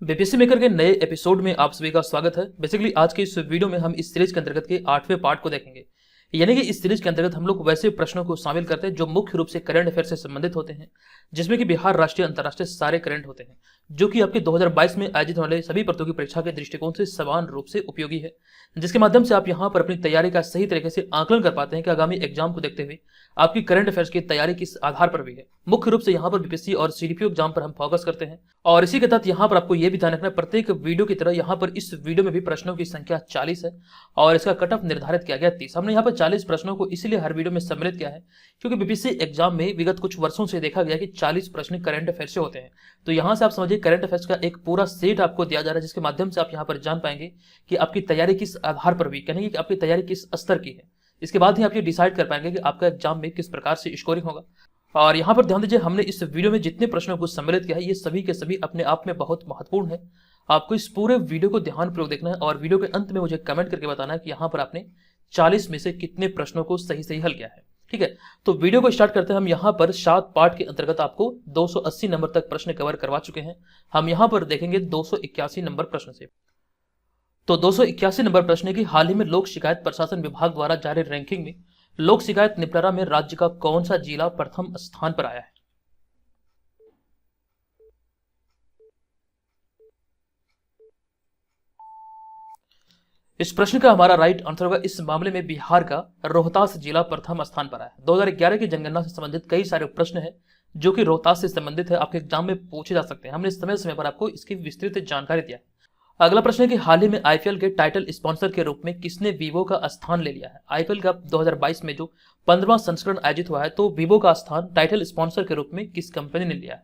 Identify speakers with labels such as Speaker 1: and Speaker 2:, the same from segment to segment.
Speaker 1: BPSC maker के नए episode में आप सभी का स्वागत है। बेसिकली आज के इस वीडियो में हम इस सीरीज के अंतर्गत के 8वें पार्ट को देखेंगे। यानी कि इस सीरीज के अंतर्गत हम लोग वैसे प्रश्नों को शामिल करते हैं जो मुख्य रूप से करंट अफेयर से संबंधित होते हैं, जिसमें कि बिहार, राष्ट्रीय, अंतर्राष्ट्रीय सारे करंट होते हैं, जो कि आपके 2022 में आयोजित होने वाले सभी प्रतियोगी परीक्षा के दृष्टिकोण से समान रूप से उपयोगी है, जिसके माध्यम से आप यहाँ पर अपनी तैयारी का सही तरीके से आकलन कर पाते हैं कि आगामी एग्जाम को देखते हुए आपकी करंट अफेयर्स की तैयारी किस आधार पर भी है। मुख्य रूप से यहाँ पर बीपीएससी और सीडीपीओ एग्जाम पर हम फोकस करते हैं और इसी के तहत यहाँ पर आपको यह भी ध्यान रखना है, प्रत्येक वीडियो की तरह यहाँ पर इस वीडियो में भी प्रश्नों की संख्या 40 है और इसका कट ऑफ निर्धारित किया गया 30। हमने यहाँ पर 40 प्रश्नों को इसलिए हर वीडियो में सम्मिलित किया है क्योंकि बीपीएससी एग्जाम में विगत कुछ वर्षों से देखा गया कि 40 प्रश्न करंट अफेयर से होते हैं। तो यहाँ से आप समझिए करंट अफेयर्स का एक पूरा सेट आपको दिया जा रहा है, जिसके माध्यम से आप यहाँ पर जान पाएंगे कि आपकी तैयारी किस आधार पर हुई, यानी कि आपकी तैयारी किस स्तर की है। इसके बाद ही आप ये डिसाइड कर पाएंगे कि आपका एग्जाम में किस प्रकार से स्कोरिंग होगा। और यहाँ पर ध्यान दीजिए, हमने इस वीडियो में जितने प्रश्नों को सम्मिलित किया है ये सभी के सभी अपने आप में बहुत महत्वपूर्ण है। आपको इस पूरे वीडियो को ध्यानपूर्वक देखना है और वीडियो के अंत में मुझे कमेंट करके बताना है कि यहाँ पर आपने 40 में से कितने प्रश्नों को सही हल किया है। ठीक है, तो वीडियो को स्टार्ट करते हैं। हम यहाँ पर 7 पार्ट के अंतर्गत आपको 280 नंबर तक प्रश्न कवर करवा चुके हैं। हम यहाँ पर देखेंगे 281 नंबर प्रश्न से। तो 281 नंबर प्रश्न की हाल ही में लोक शिकायत प्रशासन विभाग द्वारा जारी रैंकिंग में लोक शिकायत निपटारा में राज्य का कौन सा जिला प्रथम स्थान पर आया है? इस प्रश्न का हमारा राइट आंसर होगा, इस मामले में बिहार का रोहतास जिला प्रथम स्थान पर आया है। 2011 की जनगणना से संबंधित कई सारे प्रश्न हैं जो कि रोहतास से संबंधित है, आपके एग्जाम में पूछे जा सकते हैं। हमने समय समय पर आपको इसकी विस्तृत जानकारी दिया है। अगला प्रश्न है कि हाल ही में आईपीएल के टाइटल स्पॉन्सर के रूप में किसने वीवो का स्थान ले लिया है? आईपीएल का 2022 में जो 15वां संस्करण आयोजित हुआ है, तो वीवो का स्थान टाइटल स्पॉन्सर के रूप में किस कंपनी ने लिया है?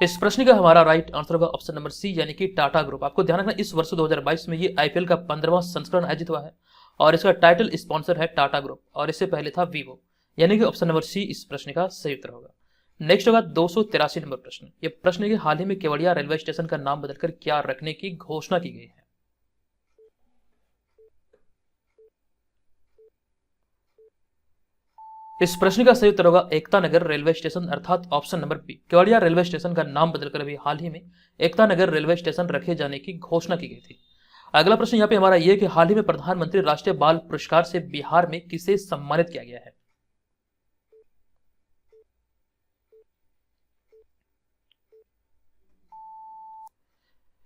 Speaker 1: इस प्रश्न का हमारा राइट आंसर होगा ऑप्शन नंबर सी, यानी कि टाटा ग्रुप। आपको ध्यान रखना, इस वर्ष 2022 में ये आईपीएल का 15वां संस्करण आयोजित हुआ है और इसका टाइटल स्पॉन्सर है टाटा ग्रुप और इससे पहले था वीवो, यानी कि ऑप्शन नंबर सी इस प्रश्न का सही उत्तर होगा। नेक्स्ट होगा 283 नंबर प्रश्न। यह प्रश्न के हाल ही में केवड़िया रेलवे स्टेशन का नाम बदलकर क्या रखने की घोषणा की गई है? इस प्रश्न का सही उत्तर होगा एकता नगर रेलवे स्टेशन, अर्थात option number B. Kevadia railway station का नाम बदलकर अभी हाल ही में एकता नगर रेलवे स्टेशन रखे जाने की घोषणा की गई थी। अगला प्रश्न यहाँ पे हमारा यह कि हाल ही में प्रधानमंत्री राष्ट्रीय बाल पुरस्कार से बिहार में किसे सम्मानित किया गया है?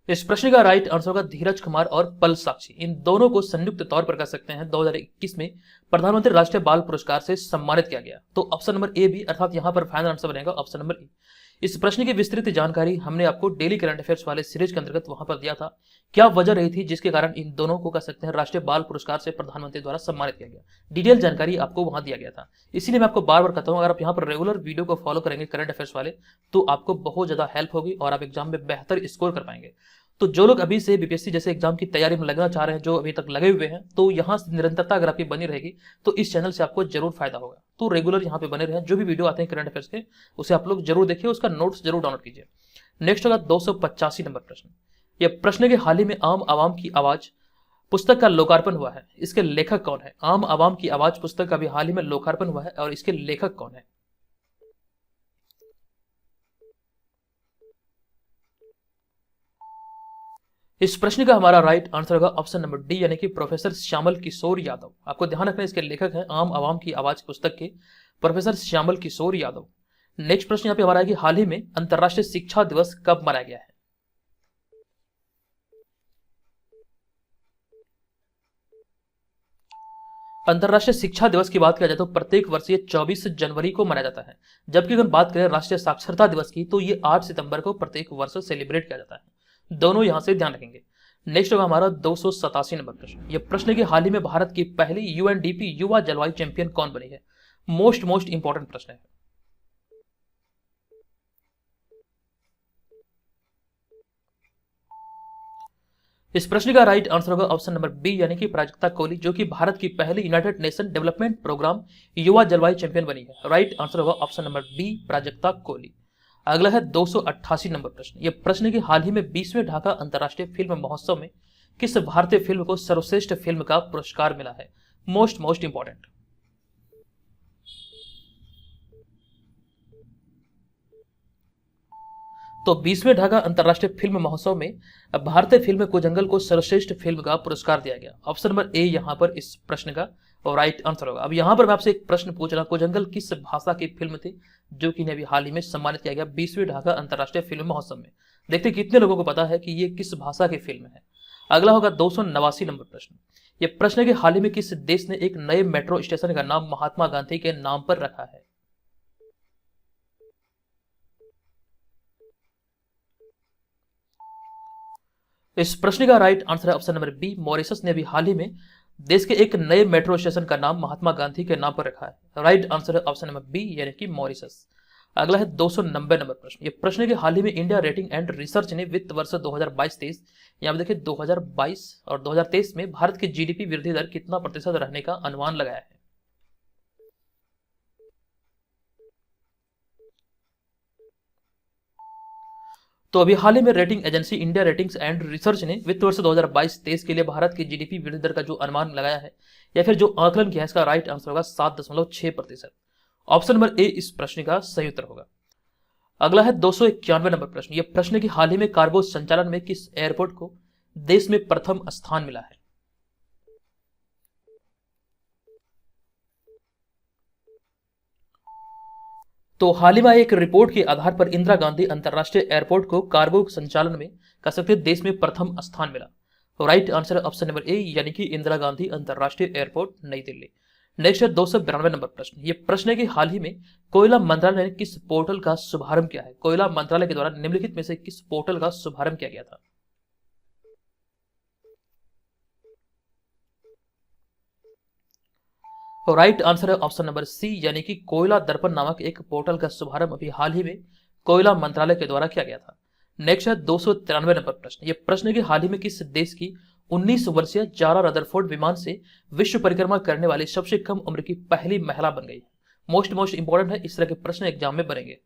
Speaker 1: इस प्रश्न का राइट आंसर होगा धीरज कुमार और पल साक्षी। इन दोनों को संयुक्त तौर पर कह सकते हैं 2021 में प्रधानमंत्री राष्ट्रीय बाल पुरस्कार से सम्मानित किया गया। तो ऑप्शन नंबर ए भी, अर्थात यहां पर फाइनल आंसर बनेगा ऑप्शन नंबर ए। इस प्रश्न की विस्तृत जानकारी हमने आपको डेली करंट अफेयर्स वाले सीरीज के अंतर्गत वहां पर दिया था। क्या वजह रही थी जिसके कारण इन दोनों को कह सकते हैं राष्ट्रीय बाल पुरस्कार से प्रधानमंत्री द्वारा सम्मानित किया गया? डिटेल जानकारी आपको वहां दिया गया था। इसीलिए मैं आपको बार बार कहता हूं, अगर आप यहाँ पर रेगुलर वीडियो को फॉलो करेंगे करंट अफेयर्स वाले, तो आपको बहुत ज्यादा हेल्प होगी और आप एग्जाम में बेहतर स्कोर कर पाएंगे। तो जो लोग अभी से बीपीएससी जैसे एग्जाम की तैयारी में लगना चाह रहे हैं, जो अभी तक लगे हुए हैं, तो यहाँ से निरंतरता अगर आपकी बनी रहेगी तो इस चैनल से आपको जरूर फायदा होगा। तो रेगुलर यहाँ पे बने रहें, जो भी वीडियो आते हैं करंट अफेयर्स के उसे आप लोग जरूर देखिए, उसका नोट्स जरूर डाउनलोड कीजिए। नेक्स्ट होगा 285 नंबर प्रश्न। यह प्रश्न के हाल ही में आम आवाम की आवाज पुस्तक का लोकार्पण हुआ है, इसके लेखक कौन है? आम आवाम की आवाज पुस्तक का भी हाल ही में लोकार्पण हुआ है और इसके लेखक कौन है? इस प्रश्न का हमारा राइट आंसर होगा ऑप्शन नंबर डी, यानी कि प्रोफेसर श्यामल किशोर यादव। आपको ध्यान रखना, इसके लेखक हैं आम आवाम की आवाज पुस्तक के प्रोफेसर श्यामल किशोर यादव। नेक्स्ट प्रश्न यहाँ पे हमारा है कि हाल ही में अंतर्राष्ट्रीय शिक्षा दिवस कब मनाया गया है? अंतर्राष्ट्रीय शिक्षा दिवस की बात किया जाए तो प्रत्येक वर्ष ये 24 जनवरी को मनाया जाता है, जबकि अगर बात करें राष्ट्रीय साक्षरता दिवस की तो ये 8 सितंबर को प्रत्येक वर्ष सेलिब्रेट किया जाता है। दोनों यहां से ध्यान रखेंगे। नेक्स्ट होगा हमारा 287 नंबर प्रश्न। यह प्रश्न कि हाल ही में भारत की पहली यूएनडीपी युवा जलवायु चैंपियन कौन बनी है? मोस्ट इंपॉर्टेंट प्रश्न है। इस प्रश्न का राइट आंसर होगा ऑप्शन नंबर बी, यानी कि प्राजक्ता कोहली, जो कि भारत की पहली यूनाइटेड नेशन डेवलपमेंट प्रोग्राम युवा जलवायु चैंपियन बनी है। राइट आंसर होगा option number B, Prajakta Koli. अगला है 288 नंबर प्रश्न। यह प्रश्न कि हाल ही में 20वें ढाका अंतर्राष्ट्रीय फिल्म महोत्सव में किस भारतीय फिल्म को सर्वश्रेष्ठ फिल्म का पुरस्कार मिला है? Most important. तो 20वें ढाका अंतर्राष्ट्रीय फिल्म महोत्सव में भारतीय फिल्म कोजंगल को सर्वश्रेष्ठ फिल्म का पुरस्कार दिया गया। ऑप्शन नंबर ए यहाँ पर इस प्रश्न का और राइट आंसर होगा। अब यहाँ पर मैं आपसे एक प्रश्न पूछ रहा हूँ, कोजंगल किस भाषा की फिल्म थी जो कि अभी हाल ही में सम्मानित किया गया 20वें ढाका अंतर्राष्ट्रीय फिल्म महोत्सव में? देखते कितने लोगों को पता है कि ये किस भाषा की फिल्म है। अगला होगा 289 नंबर प्रश्न। ये प्रश्न है कि हाल ही में किस देश ने एक नए मेट्रो स्टेशन का नाम महात्मा गांधी के नाम पर रखा है? इस प्रश्न का राइट आंसर है ऑप्शन नंबर बी, मॉरिशस ने भी हाल ही में देश के एक नए मेट्रो स्टेशन का नाम महात्मा गांधी के नाम पर रखा है। राइट आंसर है ऑप्शन नंबर बी यानी कि मॉरिशस। अगला है 290 नंबर प्रश्न। ये प्रश्न है कि हाल ही में इंडिया रेटिंग एंड रिसर्च ने वित्त वर्ष 2022-23 यहाँ पे देखिए 2022 और 2023 में भारत की जीडीपी वृद्धि दर कितना प्रतिशत रहने का अनुमान लगाया है? तो अभी हाल ही में rating agency India ratings and research ने वित्त वर्ष 2022-23 के लिए भारत की जीडीपी वृद्धि दर का जो अनुमान लगाया है या फिर जो आकलन किया है, इसका राइट आंसर होगा 7.6%। ऑप्शन नंबर ए इस प्रश्न का सही उत्तर होगा। अगला है 291 नंबर प्रश्न। यह प्रश्न है कि हाल ही में कार्गो संचालन में किस एयरपोर्ट को देश में प्रथम स्थान मिला है? तो हाल ही में एक रिपोर्ट के आधार पर इंदिरा गांधी अंतर्राष्ट्रीय एयरपोर्ट को कार्गो संचालन में कह सकते हैं देश में प्रथम स्थान मिला। तो राइट आंसर है ऑप्शन नंबर ए यानी कि इंदिरा गांधी अंतर्राष्ट्रीय एयरपोर्ट नई दिल्ली। नेक्स्ट है 292 नंबर प्रश्न। ये प्रश्न है कि हाल ही में कोयला मंत्रालय ने किस पोर्टल का शुभारंभ किया है? कोयला मंत्रालय के द्वारा निम्नलिखित में से किस पोर्टल का शुभारंभ किया गया था? तो राइट आंसर है ऑप्शन नंबर सी यानी कि कोयला दर्पण नामक एक पोर्टल का शुभारंभ अभी हाल ही में कोयला मंत्रालय के द्वारा किया गया था। नेक्स्ट है 293 नंबर प्रश्न। ये प्रश्न है कि हाल ही में किस देश की 19 वर्षीय जारा रदरफोर्ड विमान से विश्व परिक्रमा करने वाली सबसे कम उम्र की पहली महिला बन गई है? मोस्ट इंपॉर्टेंट है, इस तरह के प्रश्न एग्जाम में बनेंगे।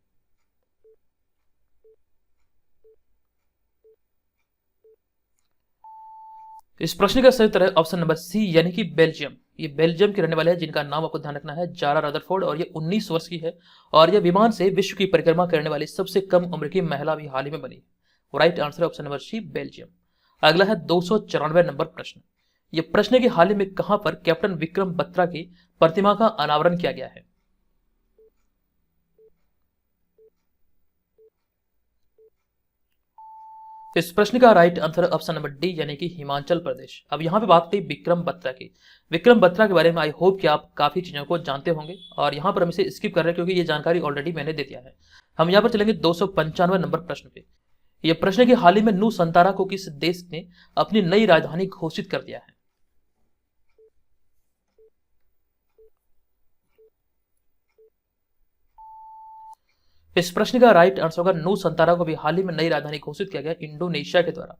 Speaker 1: इस प्रश्न का सही उत्तर है ऑप्शन नंबर सी यानी कि बेल्जियम। ये बेल्जियम के रहने वाले हैं जिनका नाम आपको ध्यान रखना है जारा रदरफोर्ड और ये 19 वर्ष की है और यह विमान से विश्व की परिक्रमा करने वाली सबसे कम उम्र की महिला भी हाल ही में बनी। राइट आंसर है ऑप्शन नंबर सी बेल्जियम। अगला है 294 नंबर प्रश्न। यह प्रश्न है कि हाल ही में कहां पर कैप्टन विक्रम बत्रा की प्रतिमा का अनावरण किया गया है? इस प्रश्न का right answer option number D यानी कि हिमाचल प्रदेश। अब यहाँ पे बात करी विक्रम बत्रा की। विक्रम बत्रा के बारे में आई होप कि आप काफी चीजों को जानते होंगे और यहाँ पर हम इसे स्किप कर रहे हैं क्योंकि ये जानकारी ऑलरेडी मैंने दे दिया है। हम यहाँ पर चलेंगे 295 नंबर प्रश्न पे। यह प्रश्न है कि हाल ही में नू संतारा को किस देश ने अपनी नई राजधानी घोषित कर दिया है? इस प्रश्न का राइट आंसर होगा नू संतारा को भी हाल ही में नई राजधानी घोषित किया गया इंडोनेशिया के द्वारा।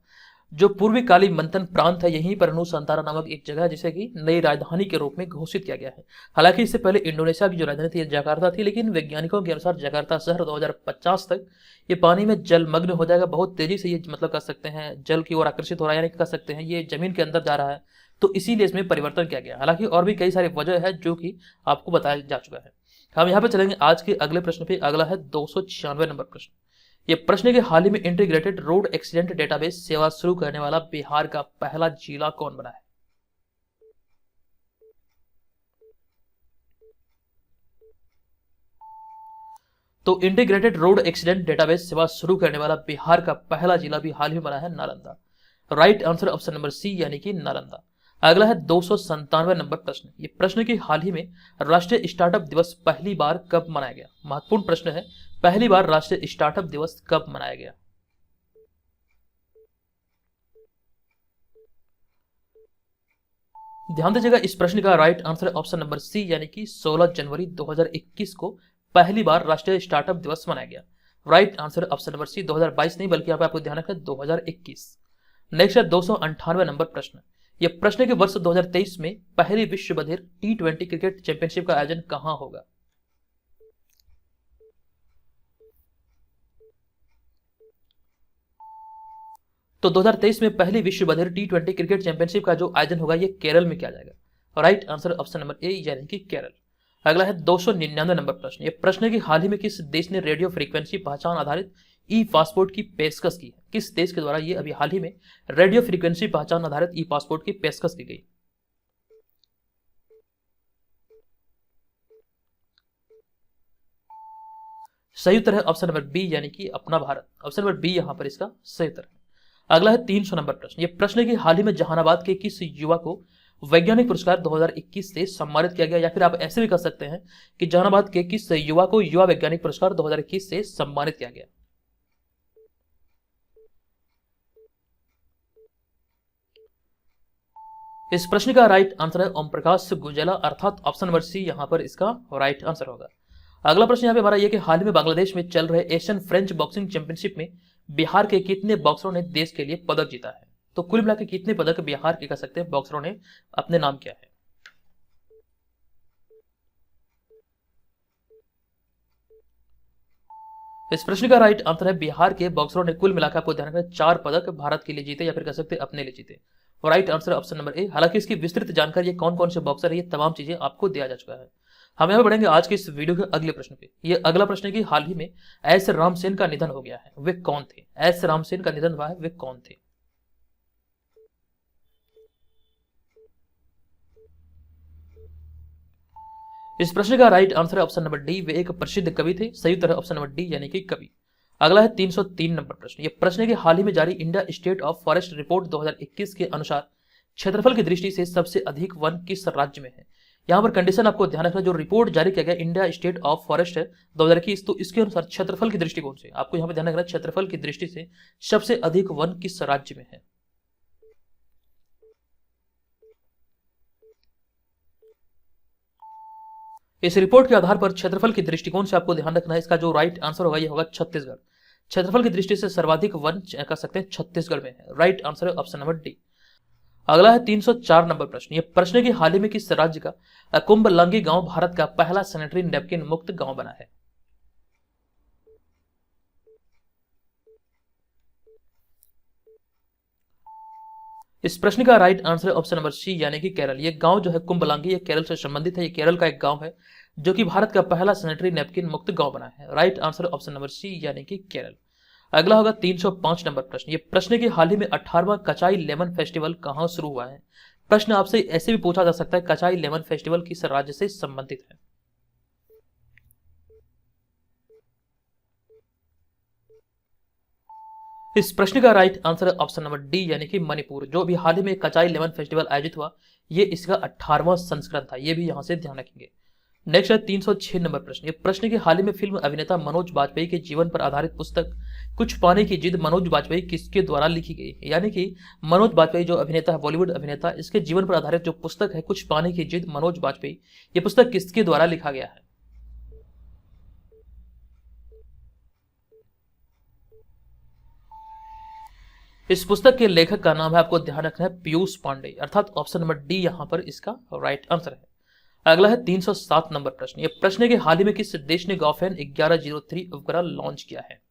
Speaker 1: जो पूर्वी कालीमंथन प्रांत है यहीं पर नू संतारा नामक एक जगह है जिसे कि नई राजधानी के रूप में घोषित किया गया है। हालांकि इससे पहले इंडोनेशिया की जो राजधानी थी जकार्ता थी, लेकिन वैज्ञानिकों के अनुसार जकार्ता शहर 2050 तक ये पानी में जलमग्न हो जाएगा। बहुत तेजी से ये मतलब कर सकते हैं जल की ओर आकर्षित हो रहा है, यानी कह सकते हैं ये जमीन के अंदर जा रहा है, तो इसीलिए इसमें परिवर्तन किया गया। हालांकि और भी कई सारी वजह है जो कि आपको बताया जा चुका है। हम यहाँ पे चलेंगे आज के अगले प्रश्न पे। अगला है 296 नंबर प्रश्न। ये प्रश्न है कि हाल ही में इंटीग्रेटेड रोड एक्सीडेंट डेटाबेस सेवा शुरू करने वाला बिहार का पहला जिला कौन बना है? तो इंटीग्रेटेड रोड एक्सीडेंट डेटाबेस सेवा शुरू करने वाला बिहार का पहला जिला भी हाल ही में बना है Nalanda. Right answer option number C यानी कि नालंदा। अगला है 297 नंबर प्रश्न। ये प्रश्न की हाल ही में राष्ट्रीय स्टार्टअप दिवस पहली बार कब मनाया गया? महत्वपूर्ण प्रश्न है, पहली बार राष्ट्रीय स्टार्टअप दिवस कब मनाया गया? ध्यान दीजिएगा, इस प्रश्न का राइट आंसर है ऑप्शन नंबर सी यानी कि 16 जनवरी 2021 को पहली बार राष्ट्रीय स्टार्टअप दिवस मनाया गया। Right answer option number C 2022 नहीं बल्कि यहाँ पे आपको ध्यान रखना 2021। नेक्स्ट है 298 नंबर प्रश्न। यह प्रश्न के वर्ष 2023 में पहली विश्व बधिर T20 क्रिकेट चैंपियनशिप का आयोजन कहां होगा? तो 2023 में पहली विश्व बधिर T20 क्रिकेट चैंपियनशिप का जो आयोजन होगा ये केरल में किया जाएगा। Right answer option number A यानी कि केरल। अगला है 299 नंबर प्रश्न। ये प्रश्न है कि हाल ही में किस देश ने रेडियो फ्रीक्वेंसी पहचान आधारित ई पासपोर्ट की पेशकश की है? किस देश के द्वारा ये अभी हाल ही में रेडियो फ्रीक्वेंसी पहचान आधारित ई पासपोर्ट की पेशकश की गई? सही उत्तर है ऑप्शन नंबर बी, यानी कि अपना भारत। ऑप्शन नंबर बी यहां पर इसका सही उत्तर है। अगला है 300 नंबर प्रश्न। ये प्रश्न है कि हाल ही में जहानाबाद के किस युवा को वैज्ञानिक पुरस्कार 2021 से सम्मानित किया गया, या फिर आप ऐसे भी कह सकते हैं कि जहानाबाद के किस युवा को युवा वैज्ञानिक पुरस्कार 2021 से सम्मानित किया गया? इस प्रश्न का राइट आंसर है ओम प्रकाश गुजेला, अर्थात ऑप्शन नंबर सी यहां पर इसका राइट आंसर होगा। अगला प्रश्न यहाँ पे हमारा ये कि हाल ही में बांग्लादेश में चल रहे एशियन फ्रेंच बॉक्सिंग चैंपियनशिप में बिहार के कितने बॉक्सरों ने देश के लिए पदक जीता है? तो कुल मिलाकर कितने पदक बिहार के कह सकते हैं बॉक्सरों ने अपने नाम किया है? इस प्रश्न का राइट आंसर है बिहार के बॉक्सरों ने कुल मिलाकर आपको ध्यान रखना 4 पदक भारत के लिए जीते, या फिर कह सकते हैं अपने लिए जीते। और right answer option number A. हालांकि इसकी विस्तृत जानकारी ये कौन कौन से बॉक्सर है, ये तमाम चीजें आपको दिया जा चुका है। हम यहाँ बढ़ेंगे आज के इस वीडियो के अगले प्रश्न पे। ये अगला प्रश्न है कि हाल ही में एस रामसेन का निधन हो गया है, वे कौन थे? एस रामसेन का निधन हुआ है, वे कौन थे? इस प्रश्न का राइट आंसर है ऑप्शन नंबर डी, वे एक प्रसिद्ध कवि थे। सही उत्तर है ऑप्शन नंबर डी, यानी कि कवि। अगला है 303 नंबर प्रश्न। ये प्रश्न है कि हाल ही में जारी India state of forest report 2021 के अनुसार क्षेत्रफल की दृष्टि से सबसे अधिक वन किस राज्य में है? यहाँ पर कंडीशन आपको ध्यान रखना, जो रिपोर्ट जारी किया गया इंडिया स्टेट ऑफ फॉरेस्ट है 2021, तो इसके अनुसार क्षेत्रफल की दृष्टिकोण से आपको यहाँ पर ध्यान रखना, क्षेत्रफल की दृष्टि से सबसे अधिक वन किस राज्य में है? इस रिपोर्ट के आधार पर क्षेत्रफल की दृष्टिकोण से आपको ध्यान रखना है, इसका जो राइट आंसर होगा ये होगा छत्तीसगढ़। क्षेत्रफल की दृष्टि से सर्वाधिक वन कह सकते हैं छत्तीसगढ़ में है। राइट आंसर है ऑप्शन नंबर डी। अगला है 304 नंबर प्रश्न। ये प्रश्न है कि हाल ही में किस राज्य का कुंभलंगी गांव भारत का पहला सैनिटरी नैपकिन मुक्त गांव बना है? इस प्रश्न का राइट आंसर है ऑप्शन नंबर सी, यानी कि केरल। ये गांव जो है कुंभलंगी, ये केरल से संबंधित है। ये केरल का एक गांव है जो कि भारत का पहला सैनिटरी नैपकिन मुक्त गांव बना है। Right answer option number C, यानी कि केरल। अगला होगा 305 नंबर प्रश्न। ये प्रश्न है कि हाल ही में 18वां कचाई लेमन फेस्टिवल कहां शुरू हुआ है? प्रश्न आपसे ऐसे भी पूछा जा सकता है, कचाई लेमन फेस्टिवल किस राज्य से संबंधित है? इस प्रश्न का राइट आंसर है ऑप्शन नंबर डी, यानी कि मणिपुर। जो भी हाल ही में कचाई लेमन फेस्टिवल आयोजित हुआ, ये इसका 18वां संस्करण था। ये भी यहां से ध्यान रखेंगे। नेक्स्ट है 306 नंबर प्रश्न। ये प्रश्न के हाल ही में फिल्म अभिनेता मनोज बाजपेयी के जीवन पर आधारित पुस्तक कुछ पाने की जिद मनोज बाजपेयी किसके द्वारा लिखी गई? यानी कि मनोज बाजपेयी जो अभिनेता है, बॉलीवुड अभिनेता, इसके जीवन पर आधारित जो पुस्तक है कुछ पाने की जिद मनोज बाजपेयी, ये पुस्तक किसके द्वारा लिखा गया है? इस पुस्तक के लेखक का नाम है, आपको ध्यान रखना है, पीयूष पांडे, अर्थात ऑप्शन नंबर डी यहां पर इसका राइट आंसर है। अगला है 307 नंबर प्रश्न। यह प्रश्न है कि हाल ही में किस देश ने गॉफेन 1103 उपग्रह लॉन्च किया है?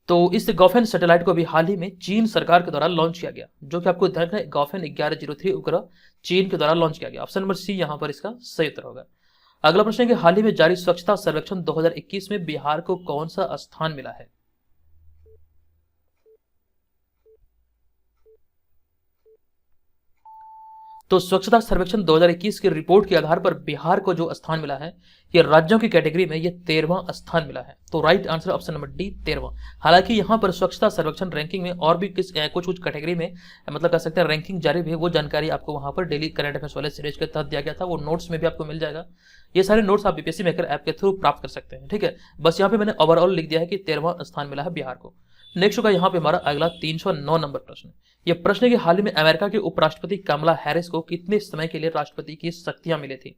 Speaker 1: तो इस गॉफेन सैटेलाइट को भी हाल ही में चीन सरकार के द्वारा लॉन्च किया गया, जो कि आपको ध्यान रखना है, गॉफेन 1103 उपग्रह चीन के द्वारा लॉन्च किया गया। ऑप्शन नंबर सी यहां पर इसका सही उत्तर होगा। अगला प्रश्न है कि हाल ही में जारी स्वच्छता सर्वेक्षण 2021 में बिहार को कौन सा स्थान मिला है? तो स्वच्छता सर्वेक्षण 2021 की रिपोर्ट के आधार पर बिहार को जो स्थान मिला है, ये राज्यों की कैटेगरी में ये 13वां स्थान मिला है। तो right answer option number D 13वां। हालांकि यहां पर स्वच्छता सर्वेक्षण रैंकिंग में और भी कुछ कैटेगरी में मतलब कह सकते हैं रैंकिंग जारी भी है, वो जानकारी आपको वहां पर डेली करंट अफेयर्स वाले सीरीज के तहत दिया गया था, वो नोट्स में भी आपको मिल जाएगा। ये सारे नोट्स आप बीपीएससी मेकर ऐप के थ्रू प्राप्त कर सकते हैं। ठीक है, बस यहाँ पे मैंने ओवरऑल लिख दिया है कि 13वां स्थान मिला है बिहार को। नेक्स्ट होगा यहाँ पे हमारा अगला 309 नंबर प्रश्न। यह प्रश्न है कि हाल ही में अमेरिका के उपराष्ट्रपति कमला हैरिस को कितने समय के लिए राष्ट्रपति की शक्तियां मिली थी?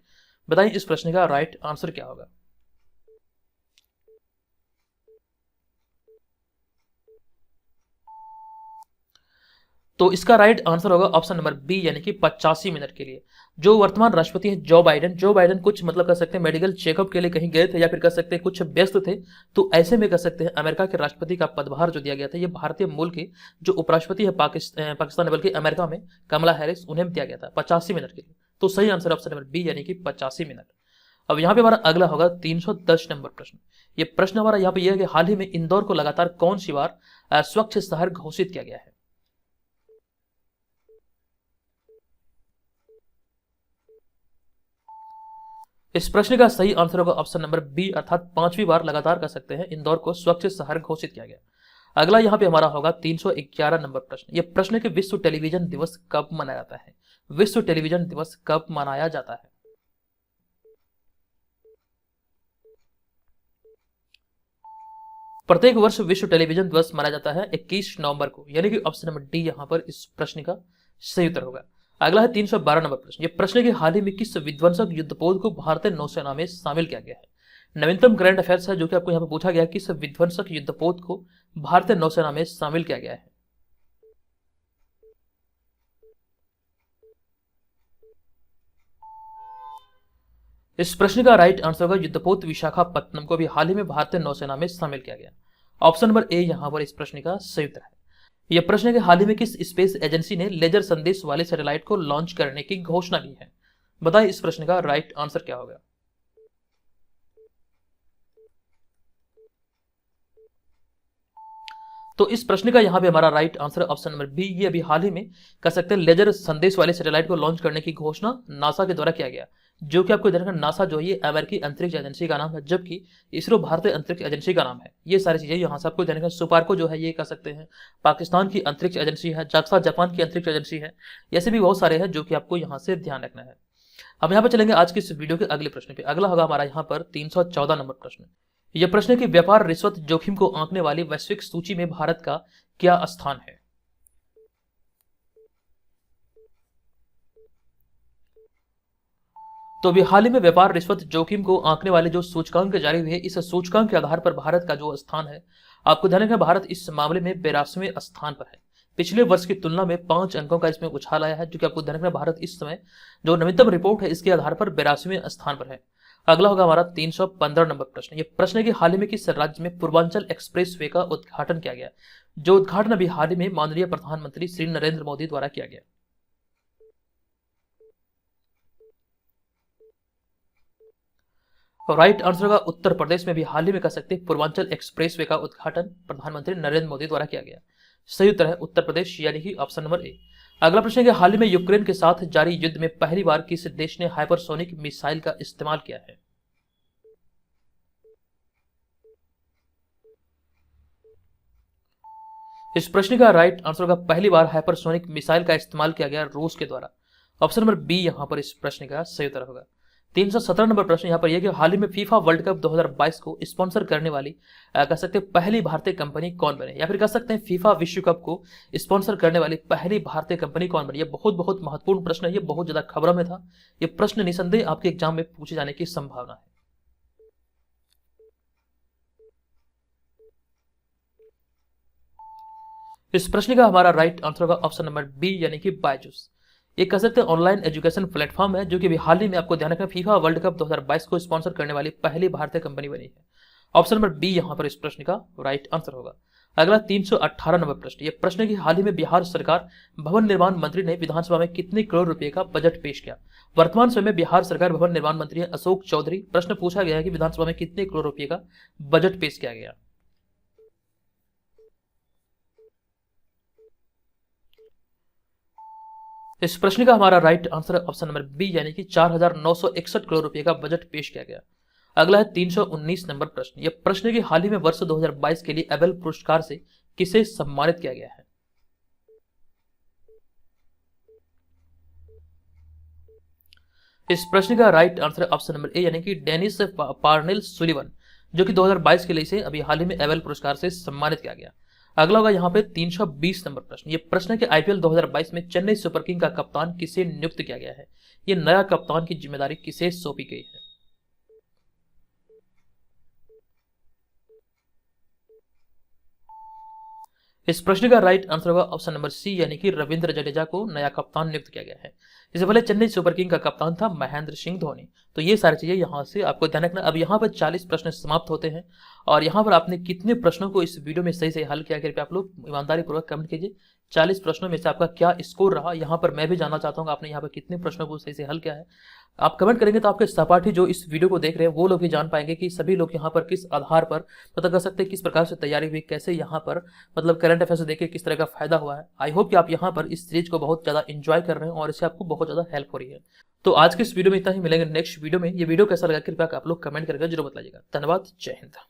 Speaker 1: बताइए इस प्रश्न का राइट आंसर क्या होगा? तो इसका राइट आंसर होगा ऑप्शन नंबर बी, यानी कि 85 मिनट के लिए। जो वर्तमान राष्ट्रपति हैं जो बाइडेन कुछ मतलब कह सकते हैं मेडिकल चेकअप के लिए कहीं गए थे, या फिर कह सकते हैं कुछ व्यस्त थे, तो ऐसे में कह सकते हैं अमेरिका के राष्ट्रपति का पदभार जो दिया गया था, ये भारतीय मूल के जो उपराष्ट्रपति है पाकिस्तान बल्कि अमेरिका में कमला हैरिस, उन्हें दिया गया था 85 मिनट के लिए। तो सही आंसर ऑप्शन नंबर बी यानी कि 85 मिनट। अब यहाँ पे हमारा अगला होगा 310 नंबर प्रश्न। ये प्रश्न हमारा यहाँ पे यह है कि हाल ही में इंदौर को लगातार कौन सी बार स्वच्छ शहर घोषित किया गया है। इस प्रश्न का सही आंसर होगा ऑप्शन नंबर बी, अर्थात 5वीं बार लगातार कह सकते हैं इंदौर को स्वच्छ शहर घोषित किया गया। अगला यहाँ पे हमारा होगा 311 नंबर प्रश्न। यह प्रश्न है कि विश्व टेलीविजन दिवस कब मनाया जाता है। विश्व टेलीविजन दिवस कब मनाया जाता है। प्रत्येक वर्ष विश्व टेलीविजन दिवस मनाया जाता है 21 नवंबर को, यानी कि ऑप्शन नंबर डी यहाँ पर इस प्रश्न का सही उत्तर होगा। अगला है 312 नंबर प्रश्न। यह प्रश्न है कि हाल ही में किस विध्वंसक युद्धपोत को भारतीय नौसेना में शामिल किया गया है। नवीनतम करंट अफेयर्स है जो कि आपको यहाँ पर पूछा गया है, किस विध्वंसक युद्धपोत को भारतीय नौसेना में शामिल किया गया है। इस प्रश्न का राइट आंसर होगा युद्धपोत विशाखापत्तनम को भी हाल ही में भारतीय नौसेना में शामिल किया गया। ऑप्शन नंबर ए यहां पर इस प्रश्न का सही उत्तर है। यह प्रश्न है कि हाल ही में किस स्पेस एजेंसी ने लेजर संदेश वाले सैटेलाइट को लॉन्च करने की घोषणा की है। बताइए इस प्रश्न का राइट आंसर क्या होगा। तो इस प्रश्न का यहां पे हमारा right answer option number B, ये अभी हाल ही में कह सकते हैं लेजर संदेश वाले सैटेलाइट को लॉन्च करने की घोषणा नासा के द्वारा किया गया, जो कि आपको देखना नासा जो है ये अमेरिकी अंतरिक्ष एजेंसी का नाम है, जबकि इसरो भारतीय अंतरिक्ष एजेंसी का नाम है। ये सारी चीजें यहाँ से आपको देखना। सुपार्को जो है ये कह सकते हैं पाकिस्तान की अंतरिक्ष एजेंसी है, जाक्सा जापान की अंतरिक्ष एजेंसी है। ऐसे भी बहुत सारे हैं जो कि आपको यहाँ से ध्यान रखना है। अब यहाँ पर चलेंगे आज की इस वीडियो के अगले प्रश्न पे। अगला होगा हमारा यहाँ पर 314 नंबर प्रश्न। यह प्रश्न है कि व्यापार रिश्वत जोखिम को आंकने वाली वैश्विक सूची में भारत का क्या स्थान है। तो अभी हाल ही में व्यापार रिश्वत जोखिम को आंकने वाले जो सूचकांक जारी हुए, इस सूचकांक के आधार पर भारत का जो स्थान है, आपको ध्यान रखना भारत इस मामले में 82वें स्थान पर है। पिछले वर्ष की तुलना में 5 अंकों का इसमें उछाल आया है, जो कि आपको ध्यान रखना भारत इस समय जो नवीनतम रिपोर्ट है इसके आधार पर 82वें स्थान पर है। अगला होगा हमारा 315 नंबर प्रश्न। ये प्रश्न है कि हाल ही में किस राज्य में पूर्वांचल एक्सप्रेसवे का उद्घाटन किया गया, जो उद्घाटन अभी हाल ही में माननीय प्रधानमंत्री श्री नरेंद्र मोदी द्वारा किया गया। राइट आंसर होगा उत्तर प्रदेश में भी हाल ही में कह सकते हैं पूर्वांचल एक्सप्रेसवे का उद्घाटन प्रधानमंत्री नरेंद्र मोदी द्वारा किया गया। सही उत्तर है उत्तर प्रदेश, यानी कि ऑप्शन नंबर ए। अगला प्रश्न है कि हाल ही में यूक्रेन के साथ जारी युद्ध में पहली बार किस देश ने हाइपरसोनिक मिसाइल का इस्तेमाल किया है। इस प्रश्न का राइट आंसर होगा पहली बार हाइपरसोनिक मिसाइल का इस्तेमाल किया गया रूस के द्वारा। ऑप्शन नंबर बी यहां पर इस प्रश्न का सही उत्तर होगा। 317 नंबर प्रश्न यहाँ पर यह कि हाल ही में फीफा वर्ल्ड कप 2022 को स्पॉन्सर करने वाली कह सकते हैं पहली भारतीय कंपनी कौन बने, या फिर कह सकते हैं फीफा विश्व कप को स्पॉन्सर करने वाली पहली भारतीय कंपनी कौन बनी। यह बहुत बहुत महत्वपूर्ण प्रश्न है, ये बहुत ज्यादा खबरों में था। यह प्रश्न निसंदेह आपके एग्जाम में पूछे जाने की संभावना है। इस प्रश्न का हमारा राइट आंसर होगा ऑप्शन नंबर बी, यानी कि बायजूस। ये कह सकते हैं ऑनलाइन एजुकेशन प्लेटफॉर्म है, जो कि हाल ही में आपको ध्यान रखना फीफा वर्ल्ड कप 2022 को स्पॉन्सर करने वाली पहली भारतीय कंपनी बनी है। ऑप्शन नंबर बी यहां पर इस प्रश्न का राइट आंसर होगा। अगला 318 नंबर प्रश्न। यह प्रश्न है कि हाल ही में बिहार सरकार भवन निर्माण मंत्री ने विधानसभा में कितने करोड़ रुपए का बजट पेश किया। वर्तमान समय में बिहार सरकार भवन निर्माण मंत्री है अशोक चौधरी। प्रश्न पूछा गया है कि विधानसभा में कितने करोड़ रुपए का बजट पेश किया गया। इस प्रश्न का हमारा right answer option number B, यानी कि 4,961 करोड़ रुपए का बजट पेश किया गया। अगला है 319 नंबर प्रश्न। यह प्रश्न है कि हाल ही में वर्ष 2022 के लिए एबेल पुरस्कार से किसे सम्मानित किया गया है। इस प्रश्न का right answer option number A, यानी कि डेनिस पार्नेल सुलिवन, जो कि 2022 के लिए इसे अभी हाल ही में एबेल पुरस्कार से सम्मानित किया गया। अगला होगा यहाँ पे 320 नंबर प्रश्न। ये प्रश्न है कि आईपीएल 2022 में चेन्नई सुपर किंग का कप्तान किसे नियुक्त किया गया है। ये नया कप्तान की जिम्मेदारी किसे सौंपी गई है। इस प्रश्न का राइट आंसर होगा ऑप्शन नंबर सी, यानी कि रविंद्र जडेजा को नया कप्तान नियुक्त किया गया है। इससे पहले चेन्नई सुपर किंग का कप्तान था महेंद्र सिंह धोनी। तो ये सारी चीजें यहाँ से आपको ध्यान रखना। अब यहाँ पर 40 प्रश्न समाप्त होते हैं, और यहाँ पर आपने कितने प्रश्नों को इस वीडियो में सही हल किया, कृपया आप लोग ईमानदारी पूर्वक कमेंट कीजिए। 40 प्रश्नों में से आपका क्या स्कोर रहा, यहाँ पर मैं भी जानना चाहता हूँ आपने यहाँ पर कितने प्रश्नों को सही से हल किया है। आप कमेंट करेंगे तो आपके सहपाठी जो इस वीडियो को देख रहे हैं वो लोग भी जान पाएंगे कि सभी लोग यहाँ पर किस आधार पर पता कर सकते हैं किस प्रकार से तैयारी हुई, कैसे यहाँ पर मतलब करंट अफेयर्स देख के किस तरह का फायदा हुआ है। आई होप कि आप यहाँ पर इस सीरीज को बहुत ज़्यादा इंजॉय कर रहे हैं और इससे आपको बहुत ज़्यादा हेल्प हो रही है। तो आज के इस वीडियो में इतना ही, मिलेंगे नेक्स्ट वीडियो में। ये वीडियो कैसा लगा कृपया आप लोग कमेंट करके जरूर बताइएगा। धन्यवाद, जय हिंद।